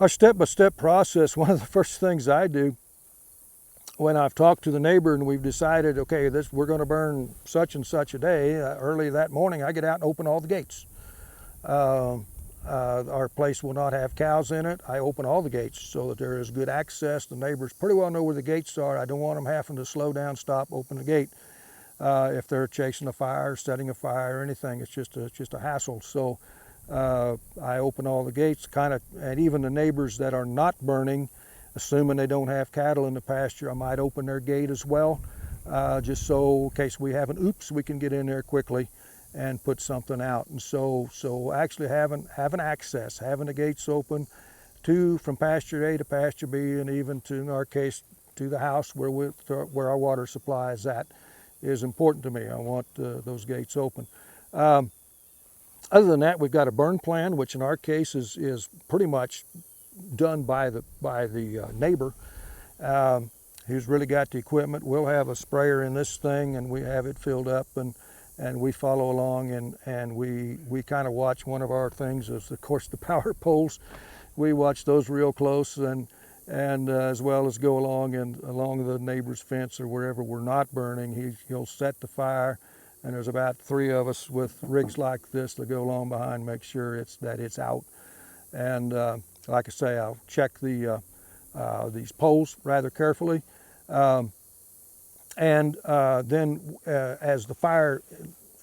Our step-by-step process, one of the first things I do when I've talked to the neighbor and we've decided, okay, we're going to burn such and such a day, early that morning I get out and open all the gates. Our place will not have cows in it. I open all the gates so that there is good access. The neighbors pretty well know where the gates are. I don't want them having to slow down, stop, open the gate if they're chasing a fire, setting a fire, or anything. It's just a hassle. So I open all the gates, and even the neighbors that are not burning, assuming they don't have cattle in the pasture, I might open their gate as well, just so in case we have an oops, we can get in there quickly and put something out. And so actually having access, having the gates open from pasture A to pasture B, and even to, in our case, to the house where our water supply is at, is important to me. I want those gates open. Other than that, we've got a burn plan, which in our case is pretty much done by the neighbor who's really got the equipment. We'll have a sprayer in this thing, and we have it filled up, and we follow along, and we kind of watch. One of our things is, of course, the power poles. We watch those real close, and as well as go along the neighbor's fence or wherever we're not burning. He'll set the fire, and there's about 3 of us with rigs like this that go along behind, make sure it's out. And like I say, I'll check these poles rather carefully. And then as the fire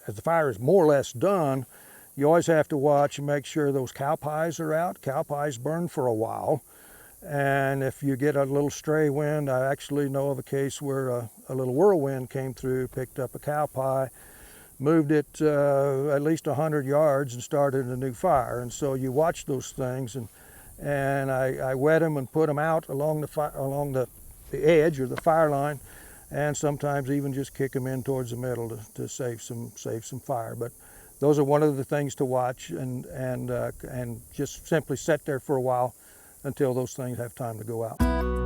is more or less done, you always have to watch and make sure those cow pies are out. Cow pies burn for a while, and if you get a little stray wind, I actually know of a case where a little whirlwind came through, picked up a cow pie, moved it at least 100 yards and started a new fire. And so you watch those things, and I wet them and put them out along the edge or the fire line, and sometimes even just kick them in towards the middle to save some fire. But those are one of the things to watch, and just simply sit there for a while until those things have time to go out.